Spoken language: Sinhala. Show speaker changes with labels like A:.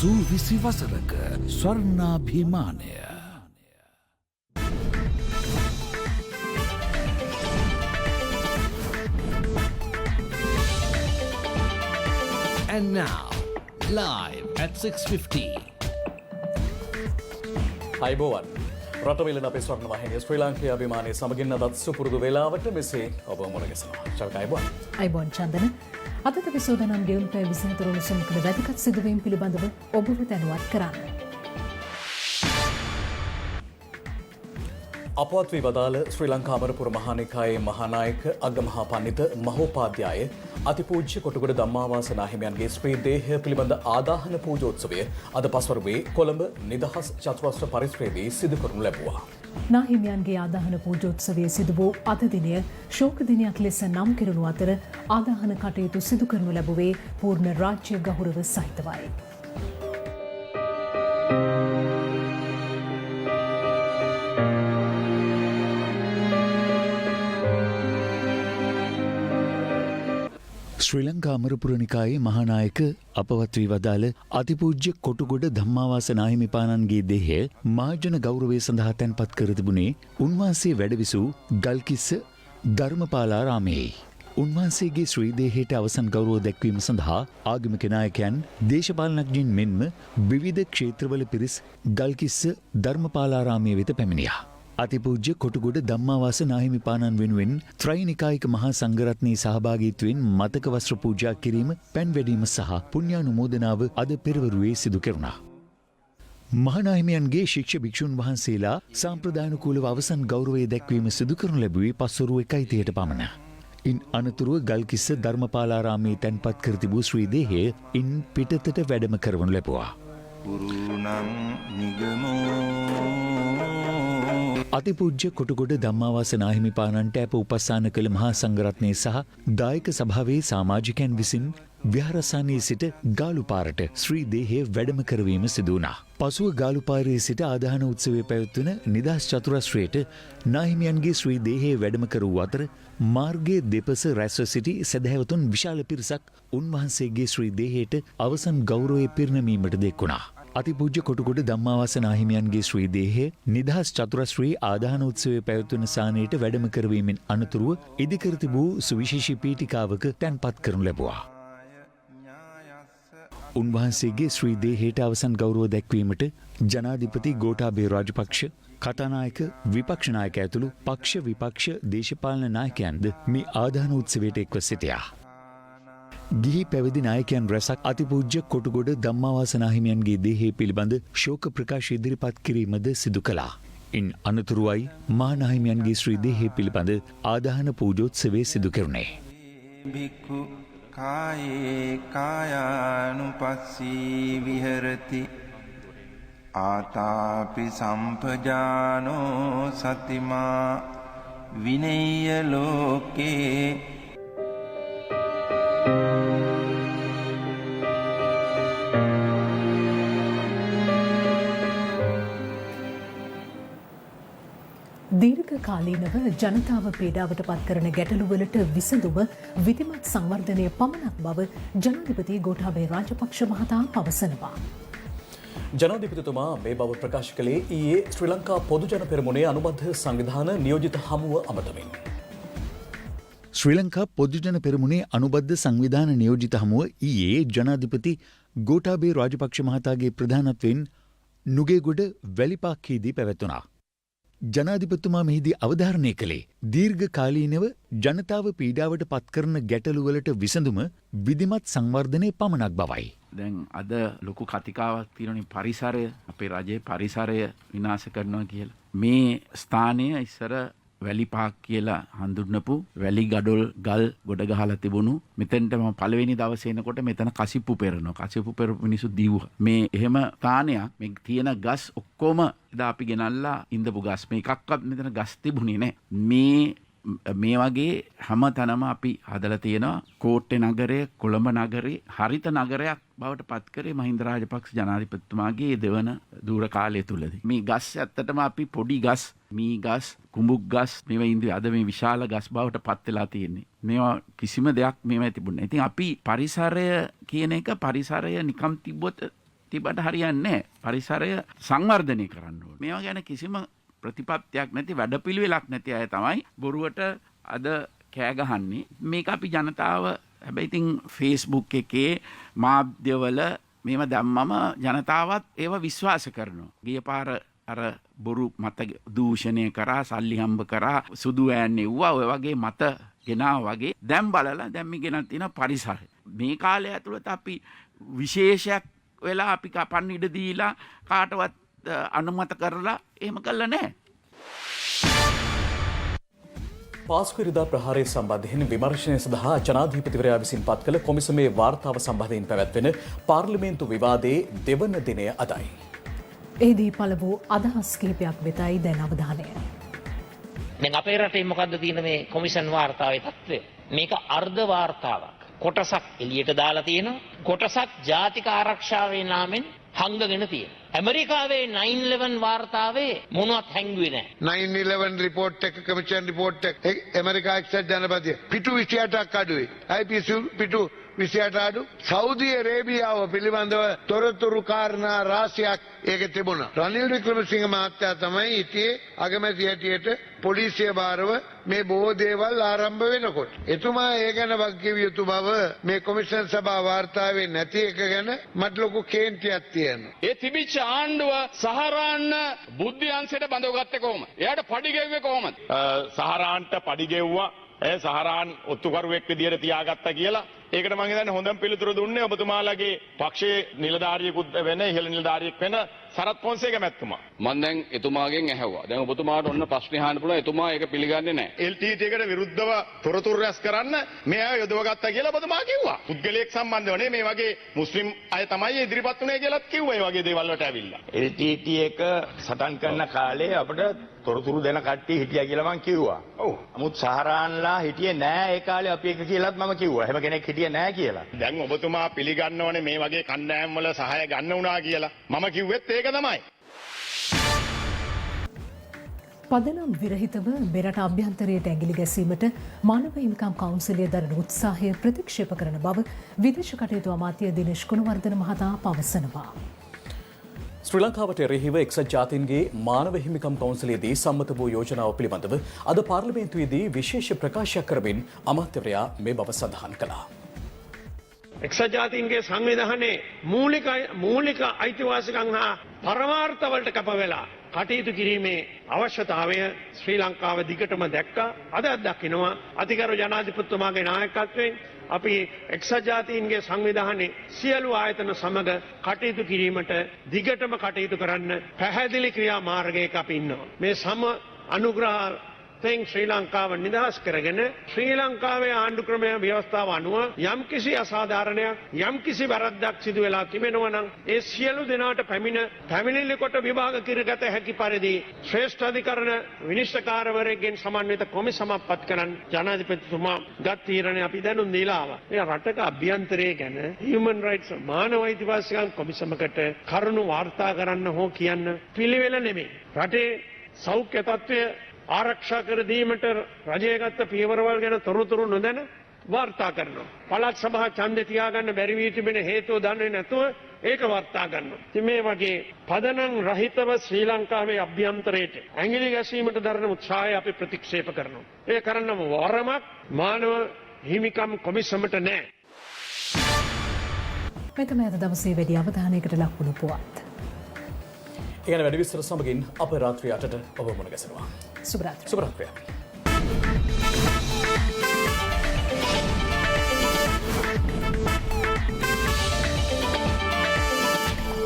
A: සූවිසි වසරක ස්වර්ණාභිමානය. And now, live at 6:50.
B: අයිබෝවන් රටවිලන අපේ ස්වර්ණ වාහිනිය ශ්‍රී ලාංකේය අභිමානයේ සමගින් අදත් සුපුරුදු වේලාවට මෙසේ ඔබ මුණ ගැසෙනවා. චල්ක අයිබෝවන්.
C: අයිබෝන් චන්දන. අදත් අපි සූදානම් ගෙවුම්පෑ 24 උණුසුම්කඩ වැදගත් සිදුවීම් පිළිබඳව ඔබව දැනුවත් කරන්න.
B: අපවත් වී වදාළ ශ්‍රී ලංකා අමරපුර මහානිකායේ මහානායක අග්‍රමහා පණ්ඩිත මහෝපාද්‍යය අතිපූජ්‍ය කොටුගොඩ ධම්මාවාස නාහිමියන්ගේ ශ්‍රී දේහය පිළිබඳ ආදාහන පූජෝත්සවය අද පස්වරුවේ කොළඹ නිදහස් චතුරස්‍ර පරිශ්‍රයේදී සිදු කරනු ලැබුවා.
C: නාහිමියන්ගේ ආදාහන පූජෝත්සවය සිදු වූ අද දිනය ශෝක දිනයක් ලෙස නම් කෙරුණු අතර ආදාහන කටයුතු සිදු කරනු ලැබුවේ පූර්ණ රාජ්‍ය ගෞරව සහිතවයි.
D: ශ්‍රී ලංකා අමරපුර නිකායේ මහානායක අපවත් වී වදාළ අතිපූජ්‍ය කොටුගොඩ ධම්මාවාස නාහිමිපාණන්ගේ දේහය මහජන ගෞරවය සඳහා තැන්පත් කර තිබුණේ උන්වහන්සේ වැඩවිසූ ගල්කිස්ස ධර්මපාලාරාමයේ. උන්වහන්සේගේ ශ්‍රී දේහයට අවසන් ගෞරව දැක්වීම සඳහා ආගමික නායකයන් දේශපාලනඥයින් මෙන්ම විවිධ ක්ෂේත්‍රවල පිරිස් ගල්කිස්ස ධර්මපාලාරාමයේ වෙත පැමිණියා. අතිපූජ්‍ය කොටුගොඩ ධම්මාවාස නාහිමිපාණන් වෙනුවෙන් ත්‍රිනිකායික මහා සංඝරත්නයේ සහභාගීත්වයෙන් මතක වස්ත්‍ර පූජා කිරීම, පැන් වැදීම සහ පුණ්‍යානුමෝදනාව අද පෙරවරුවේ සිදු කෙරුණා. මහානාහිමියන්ගේ ශික්ෂ භික්ෂුන් වහන්සේලා සාම්ප්‍රදායනුකූලව අවසන් ගෞරවය දැක්වීම සිදු කරනු ලැබුවේ පස්වරු 1:30ට පමණ. ඉන් අනතුරුව ගල්කිස්ස ධර්මපාලාරාමයේ තැන්පත් කර තිබූ ශ්‍රී දේහය ඉන් පිටතට වැඩම කරවනු ලැබුවා. අතිපූජ්‍ය කොටුගොඩ ධම්මාවාස නාහිමිපාණන්ට අප උපස්ථාන කළ මහා සංඝරත්නයේ සහ දායක සභාවේ සමාජිකයන් විසින් විහාරස්ථානයේ සිට ගාලුපාරට ශ්‍රී දේහය වැඩම කරවීම සිදු වුණා. පසුව ගාලුපාරයේ සිට ආදාහන උත්සවය පැවැත්වෙන නිදහස් චතුරස්‍රයට නාහිමියන්ගේ ශ්‍රී දේහය වැඩම කර වූ අතර මාර්ගයේ දෙපස රැස්ව සිටි සැදැහැවතුන් විශාල පිරිසක් උන්වහන්සේගේ ශ්‍රී දේහයට අවසන් ගෞරවය පිරිනැමීමට දෙක්වුණා. අතිපූජ්‍ය කොටුගොඩ ධම්මාවාස නාහිමියන්ගේ ශ්‍රී දේහය නිදහස් චතුරස්‍රී ආදාහන උත්සවය පැවැත්වෙන ස්ථානයට වැඩම කරවීමෙන් අනතුරුව ඉදිකර තිබූ සුවිශේෂී පීඨිකාවක තැන්පත් කරනු ලැබුවා. උන්වහන්සේගේ ශ්‍රී දේහයට අවසන් ගෞරව දැක්වීමට ජනාධිපති ගෝඨාභය රාජපක්ෂ, කතානායක විපක්ෂ නායක ඇතුළු පක්ෂ විපක්ෂ දේශපාලන නායකයන්ද මේ ආදාහන උත්සවයට එක්ව සිටියා. ගිහි පැවිදි නායකයන් රැසක් අතිපූජ්‍ය කොටුගොඩ ධම්මාවාස නාහිමියන්ගේ දේහය පිළිබඳ ශෝක ප්‍රකාශ ඉදිරිපත් කිරීමද සිදු කළා. ඉන් අනතුරුවයි මහා නාහිමියන්ගේ ශ්‍රී දේහය පිළිබඳ ආදාහන පූජෝත්සවය සිදු කෙරුණේ.
E: භික්ඛු කායේ කායානුපස්සී විහෙරති ආතාපි සම්පජානෝ සතිමා විනේය ලෝකේ
C: දීර්ඝකාලීනව ජනතාව පීඩාවට පත් කරන ගැටලුවලට විසඳුම විධිමත් සංවර්ධනය පමණක් බව ජනාධිපති ගෝඨාභය රාජපක්ෂ මහතා පවසනවා.
B: ජනාධිපතිතුමා මේ බව ප්‍රකාශ කළේ ඊයේ ශ්‍රී ලංකා පොදුජන පෙරමුණේ අනුබද්ධ සංවිධාන නියෝජිත හමුව අමතමින්.
D: ශ්‍රී ලංකා පොදුජන පෙරමුණේ අනුබද්ධ සංවිධාන නියෝජිත හමුව ඊයේ ජනාධිපති ගෝඨාභය රාජපක්ෂ මහතාගේ ප්‍රධානත්වයෙන් නුගේගොඩ වැලිපාක්කේදී පැවැත්වුණා. ජනාධිපතිතුමා මෙහිදී අවධාරණය කළේ දීර්ඝකාලීනව ජනතාව පීඩාවට පත් කරන ගැටලුවලට විසඳුම විධිමත් සංවර්ධනය පමණක් බවයි.
F: දැන් අද ලොකු කතිකාවක් තියෙනනේ පරිසරය, අපේ රජයේ පරිසරය විනාශ කරනවා කියලා. මේ ස්ථානය ඉස්සර වැලිපාක් කියලා හඳුන්වපු වැලි ගඩොල් ගල් ගොඩ ගහලා තිබුණු මෙතෙන්ට මම පළවෙනි දවසේ එනකොට මෙතන කසිප්පු පෙරනවා. කසිප්පු පෙරපු මිනිස්සු දීවුවා. මේ එහෙම ස්ථානයක් මේ තියෙන ගස් ඔක්කොම එදා අපි ගෙනල්ලා ඉඳපු ගස්. මේ එකක්වත් මෙතන ගස් තිබුණේ නැහැ. මේ වගේ හැම තැනම අපි හදලා තියෙනවා. කෝට්ටේ නගරය, කොළඹ නගරේ හරිත නගරයක් බවට පත් කරේ මහින්ද රාජපක්ෂ ජනාධිපතිතුමාගේ දෙවන දූර කාලය තුලදී. මේ ගස් ඇත්තටම අපි පොඩි ගස්, මී ගස්, කුඹුක් ගස් මේවා ඉන්දිය අද මේ විශාල ගස් බවට පත් වෙලා තියෙන්නේ. මේවා කිසිම දෙයක් මේවා තිබුණේ නැහැ. ඉතින් අපි පරිසරය කියන එක පරිසරය නිකම් තිබ්බොත් තිබට හරියන්නේ පරිසරය සංවර්ධනය කරන්න ඕනේ. මේවා ගැන කිසිම ප්‍රතිපත්තියක් නැති වැඩපිළිවෙලක් නැති අය තමයි බොරුවට අද කෑ ගහන්නේ. මේක අපි ජනතාව හැබැයි ඉතින් Facebook එකේ මාධ්‍යවල මේව දැම්මම ජනතාවත් ඒව විශ්වාස කරනවා. ගිය පාර අර බොරු මත දූෂණය කරා සල්ලි හම්බ කරා සුදු ඈන්නේ වුණා ඔය වගේ මත ගෙනා වගේ දැන් බලලා දැන් මේ ගෙනත් තියෙන පරිසරය. මේ කාලය ඇතුළත අපි විශේෂයක් වෙලා අපි කපන්න ඉඩ දීලා කාටවත් අනුමත කරලා එහෙම කළා නැහැ.
B: පාස්කුරිදා ප්‍රහාරය සම්බන්ධයෙන් විමර්ශනය සඳහා ජනාධිපතිවරයා විසින් පත් කළ කොමිසමේ වාර්තාව සම්බන්ධයෙන් පැවැත්වෙන පාර්ලිමේන්තු විවාදයේ දෙවන දිනය අදයි.
C: එහිදී පළ වූ අදහස් කිහිපයක් වෙතයි දැන් අවධානය.
G: දැන් අපේ රටේ මොකද්ද තියෙන මේ කොමිෂන් වාර්තාවේ තත්ත්වය? මේක අර්ධ වාර්තාවක්. කොටසක් එළියට දාලා තියෙනවා. කොටසක් ජාතික ආරක්ෂාවේ නාමෙන් හංගගෙන තියෙනවා. ඇමරිකාවේ 9/11 වාර්තාවේ මොනවත් හැංගුවේ නැහැ.
H: 9/11 රිපෝට් එක කමිෂන් රිපෝට් එක ඇමරිකා එක්සත් ජනපදයේ පිටු 28ක් අඩුයි. IPC පිටු 28 අඩු. සෞදි අරේබියාව පිළිබඳව තොරතුරු කාරණා රාශියක් ඒක තිබුණා. රනිල් වික්‍රමසිංහ මහත්තයා තමයි හිටියේ අගමැති හැටියට පොලිසිය භාරව මේ බොහෝ දේවල් ආරම්භ වෙනකොට. එතුමා ඒ ගැන වගකිව යුතු බව මේ කොමිෂන් සභා වාර්තාවේ නැති එක ගැන මට ලොකු කේන්තියක් තියෙනවා.
I: ඒ තිබිච්ච ආණ්ඩුව සහරාන්න බුද්ධ්‍යංශයට බඳවගත්තේ කොහොමද? එයාට පඩි ගෙව්වේ කොහොමද? සහරාන්ට පඩි ගෙව්වා. සහරාන් ඔත්තුකරුවෙක් විදියට තියාගත්තා කියලා. ඒකට මම හිතන්නේ හොඳම පිළිතුරු දුන්නේ ඔබතුමාලගේ පක්ෂයේ නිලධාරියෙකුත් වෙන ඉහළ නිලධාරියෙක් වෙන සරත් පොන්සේක මැතිතුමා. මම දැන් එතුමාගෙන් ඇහුවා. දැන් ඔබතුමාට ඔන්න ප්‍රශ්න අහන්න පුළුවන්. එතුමා ඒක පිළිගන්නේ නැහැ. LTT එකට විරුද්ධව තොරතුරු රැස් කරන්න මෙයා යොදවගත්තා කියලා ඔබතුමා කිව්වා. පුද්ගලයෙක් සම්බන්ධව නේ මේ වගේ මුස්ලිම් අය තමයි ඉදිරිපත් වුණේ කියලාත් කිව්වා. ඒ වගේ දේවල් වලට ඇවිල්ලා. LTT එක සටන් කරන කාලේ අපිට තොරතුරු දෙන කට්ටිය හිටියා කියලා මම කිව්වා. ඔව්. නමුත් සහරාන්ලා හිටියේ නෑ ඒ කාලේ අපි එක කියලාත් මම කිව්වා. එහෙම කෙනෙක් හිටියේ නෑ කියලා. දැන් ඔබතුමා පිළිගන්නවනේ මේ වගේ කණ්ඩායම් වල සහාය ගන්න උනා කියලා. මම කිව්වෙත් ඒක තමයි.
C: පදනම් විරහිතව මෙරට අභ්‍යන්තරයට ඇඟිලි ගැසීමට මානව හිමිකම් කවුන්සිලය දරන උත්සාහය ප්‍රතික්ෂේප කරන බව විදේශ කටයුතු අමාත්‍ය දිනේෂ් ගුණවර්ධන මහතා පවසනවා.
B: ශ්‍රී ලංකාවට එරෙහිව එක්සත් ජාතීන්ගේ මානව හිමිකම් කවුන්සිලයේදී සම්මත වූ යෝජනාව පිළිබඳව අද පාර්ලිමේන්තුවේදී විශේෂ ප්‍රකාශයක් කරමින් අමාත්‍යවරයා මේ බව සඳහන් කළා.
J: එක්සත් ජාතීන්ගේ සංවිධානයේ මූලික අයිතිවාසිකම් හා පරමාර්ථවලට කැප වෙලා කටයුතු කිරීමේ අවශ්‍යතාවය ශ්‍රී ලංකාව දිගටම දැක්කා. අදත් දකිනවා අතිගරු ජනාධිපතිතුමාගේ නායකත්වයෙන් අපි එක්සත් ජාතීන්ගේ සංවිධානයේ සියලු ආයතන සමග කටයුතු කිරීමට දිගටම කටයුතු කරන්න පැහැදිලි ක්‍රියාමාර්ගයක අපි ඉන්නවා. මේ සම අනුග්‍රහයෙන් ශ්‍රී ලංකාව නිදහස් කරගෙන ශ්‍රී ලංකාවේ ආණ්ඩු ක්‍රමය ව්‍යවස්ථාව අනුව යම්කිසි අසාධාරණයක් යම්කිසි වැරද්දක් සිදු වෙලා තිබෙනවා නම් ඒ සියලු දෙනාට පැමිණිලි කොට විභාග කරගත හැකි පරිදි ශ්‍රේෂ්ඨ අධිකරණ විනිශ්චයකාරවරයෙක්ගෙන් සමන්විත කොමිසමක් පත් කරන්න ජනාධිපතිතුමා ගත් තීරණය අපි දැනුම් දීලා ආවා. මේ රටක අභ්‍යන්තරය ගැන හියුමන් රයිට්ස් මානව අයිතිවාසිකම් කොමිසමකට කරුණු වාර්තා කරන්න හෝ කියන්න පිළිවෙල නෙමෙයි. රටේ සෞඛ්‍ය තත්ත්වය ආරක්ෂා කර දීමට රජය ගත්ත පියවරවල් ගැන තොරතුරු නොදැන වාර්තා කරනවා. පළාත් සභා ඡන්දේ තියාගන්න බැරි වී තිබෙන හේතුව දන්නේ නැතුව ඒක වාර්තා කරනවා. ඉතින් මේ වගේ පදනම් රහිතව ශ්‍රී ලංකාවේ අභ්‍යන්තරයට ඇඟිලි ගැසීමට දරන උත්සාහය අපි ප්‍රතික්ෂේප කරනවා. ඒ කරන්නම වරමක් මානව හිමිකම් කොමිසමට නැහැ.
C: මෙතන අද දවසේ වැඩි අවධානයකට ලක් වුණු පුවත්.
B: ඒ ගැන වැඩි විස්තර සමගින් අප රාත්‍රී 8ට ඔබ මුණ ගැසෙනවා.
C: සුබ රාත්‍රී.
B: සුබ රාත්‍රී.